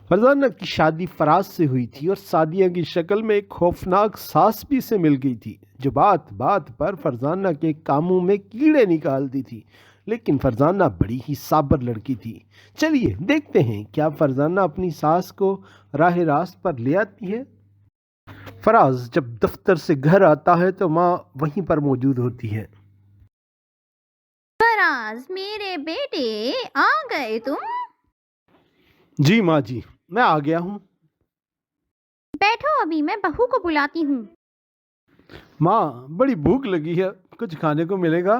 فرزانہ کی شادی فراز سے ہوئی تھی اور سعدیہ کی شکل میں ایک خوفناک ساس بھی سے مل گئی تھی جو بات بات پر فرزانہ کے کاموں میں کیڑے نکالتی تھی، لیکن فرزانہ بڑی ہی صابر لڑکی تھی۔ چلیے دیکھتے ہیں کیا فرزانہ اپنی ساس کو راہ راست پر لے آتی ہے۔ فراز جب دفتر سے گھر آتا ہے تو ماں وہیں پر موجود ہوتی ہے۔ فراز میرے بیٹے آ گئے تم؟ جی ماں جی، میں آ گیا ہوں۔ بیٹھو ابھی میں بہو کو بلاتی ہوں۔ ماں بڑی بھوک لگی ہے، کچھ کھانے کو ملے گا؟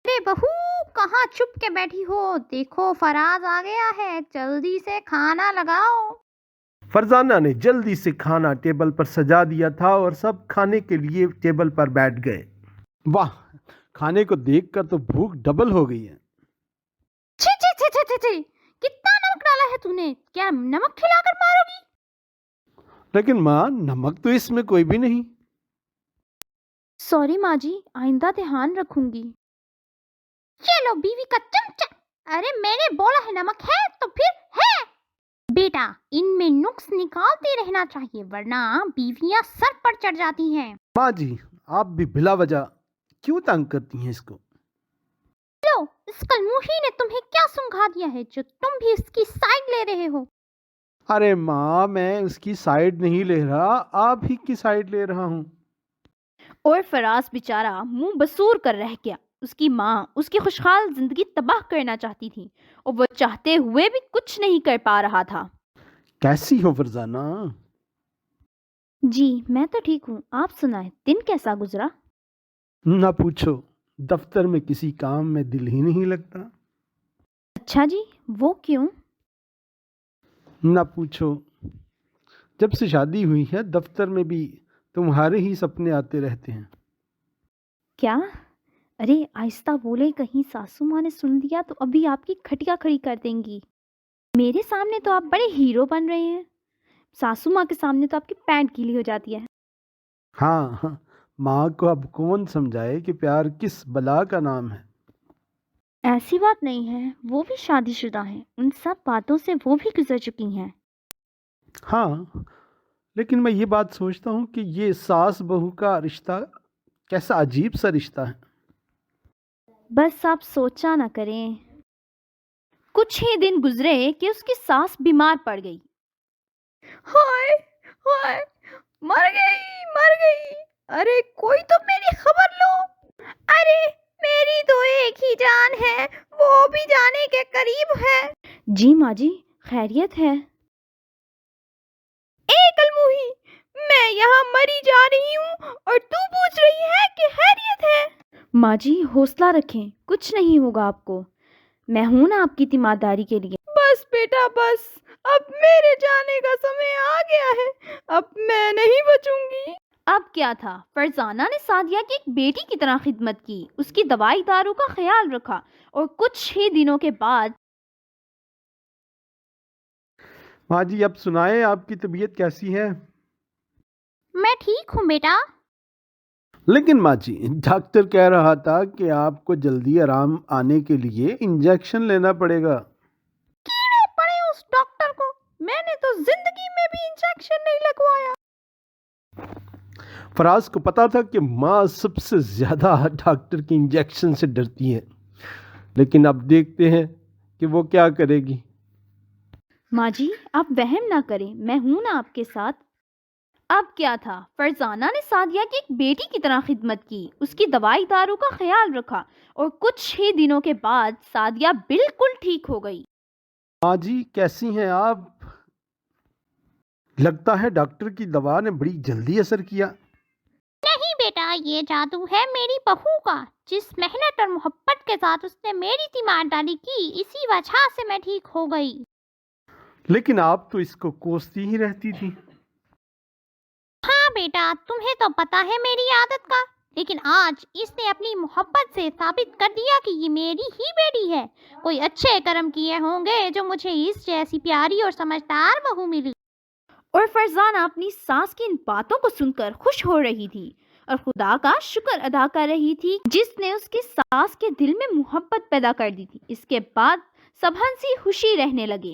ارے بہو کہاں چھپ کے بیٹھی ہو، دیکھو فراز آ گیا ہے، جلدی سے کھانا لگاؤ۔ فرزانہ نے جلدی سے کھانا ٹیبل پر سجا دیا تھا اور سب کھانے کے لیے ٹیبل پر بیٹھ گئے۔ واہ، کھانے کو دیکھ کر تو بھوک ڈبل ہو گئی ہے۔ چھی چھی چھی چھی چھی چھی، کتنا نمک ڈالا ہے تو نے؟ کیا نمک کھلا کر مارو گی؟ لیکن ماں نمک تو اس میں کوئی بھی نہیں۔ سوری ماں جی، آئندہ دھیان رکھوں گی۔ چلو بیوی کا چمچا، ارے میں نے بولا ہے نمک ہے تو پھر ہے۔ بیٹا ان میں نقص نکالتے رہنا چاہیے ورنہ بیویاں سر پر چڑھ جاتی ہیں۔ ماں جی آپ بھی بلا وجہ کیوں تنگ کرتی ہیں اس کو؟ لو اس کلموہی نے تمہیں کیا سنگھا دیا ہے جو تم بھی اس کی سائیڈ لے رہے ہو؟ ارے ماں میں اس کی سائیڈ نہیں لے رہا، آپ ہی کی سائیڈ لے رہا ہوں۔ اور فراز بیچارہ منہ بسور کر رہ گیا۔ اس کی ماں اس کی خوشحال زندگی تباہ کرنا چاہتی تھی اور وہ چاہتے ہوئے بھی کچھ نہیں کر پا رہا تھا۔ کیسی ہو فرزانہ؟ جی میں تو ٹھیک ہوں، آپ سنائیں دن کیسا گزرا؟ نہ پوچھو، دفتر میں کسی کام میں دل ہی نہیں لگتا۔ اچھا جی، وہ کیوں؟ نہ پوچھو، جب سے شادی ہوئی ہے دفتر میں بھی تمہارے ہی سپنے آتے رہتے ہیں۔ کیا؟ ارے آہستہ بولے، کہیں ساسو ماں نے سن لیا تو ابھی آپ کی کھٹیا کھڑی کر دیں گی۔ میرے سامنے تو آپ بڑے ہیرو بن رہے ہیں، ساسو ماں کے سامنے تو آپ کی پینٹ گیلی ہو جاتی ہے۔ ہاں، ماں کو اب کون سمجھائے کہ پیار کس بلا کا نام ہے۔ ایسی بات نہیں ہے، وہ بھی شادی شدہ ہیں، ان سب باتوں سے وہ بھی گزر چکی ہیں۔ ہاں لیکن میں یہ بات سوچتا ہوں کہ یہ ساس بہو کا رشتہ کیسا عجیب سا رشتہ ہے۔ بس آپ سوچا نہ کریں۔ کچھ ہی دن گزرے کہ اس کی ساس بیمار پڑ گئی۔ ہائے ہائے، مر گئی، ارے کوئی تو میری خبر لو۔ ارے میری تو ایک ہی جان ہے، وہ بھی جانے کے قریب ہے۔ جی ماں جی خیریت ہے؟ اے کلموہی، میں یہاں مری جا رہی ہوں اور تو پوچھ رہی ہے کہ خیریت ہے؟ ماں جی حوصلہ رکھیں، کچھ نہیں ہوگا آپ کو، میں ہوں نا آپ کی تیمارداری کے لیے۔ بس بیٹا بس، اب میرے جانے کا سمے آ گیا ہے، اب میں نہیں بچوں گی۔ اب کیا تھا، فرزانہ نے سعدیہ کی ایک بیٹی کی طرح خدمت کی، اس کی دوائی دارو کا خیال رکھا اور کچھ ہی دنوں کے بعد ماں جی اب سنائیں آپ کی طبیعت کیسی ہے؟ میں ٹھیک ہوں بیٹا۔ لیکن ماں جی ڈاکٹر کہہ رہا تھا کہ آپ کو جلدی آرام آنے کے لیے انجیکشن لینا پڑے گا۔ کیڑے پڑے اس ڈاکٹر کو، میں نے تو زندگی میں بھی انجیکشن نہیں لگوایا۔ فراز کو پتا تھا کہ ماں سب سے زیادہ ڈاکٹر کے انجیکشن سے ڈرتی ہے، لیکن اب دیکھتے ہیں کہ وہ کیا کرے گی۔ ماں جی آپ وہم نہ کریں، میں ہوں نا آپ کے ساتھ۔ اب کیا تھا، فرزانہ نے سعدیہ کی ایک بیٹی کی طرح خدمت کی، اس کی دوائی دارو کا خیال رکھا اور کچھ ہی دنوں کے بعد سعدیہ بالکل ٹھیک ہو گئی۔ ماں جی کیسی ہیں آپ؟ لگتا ہے ڈاکٹر کی دوا نے بڑی جلدی اثر کیا۔ نہیں بیٹا، یہ جادو ہے میری بہو کا، جس محنت اور محبت کے ساتھ اس نے میری تیمارداری کی، اسی وجہ سے میں ٹھیک ہو گئی۔ لیکن آپ تو اس کو کوستی ہی رہتی تھی۔ ہاں بیٹا، تمہیں تو پتا ہے میری عادت کا، لیکن آج اس نے اپنی محبت سے ثابت کر دیا کہ یہ میری ہی بیٹی ہے۔ کوئی اچھے کرم کیے ہوں گے جو مجھے اس جیسی پیاری اور سمجھدار بہو ملی۔ اور فرزانہ اپنی ساس کی ان باتوں کو سن کر خوش ہو رہی تھی اور خدا کا شکر ادا کر رہی تھی جس نے اس کی ساس کے دل میں محبت پیدا کر دی تھی۔ اس کے بعد سب ہنسی خوشی رہنے لگے۔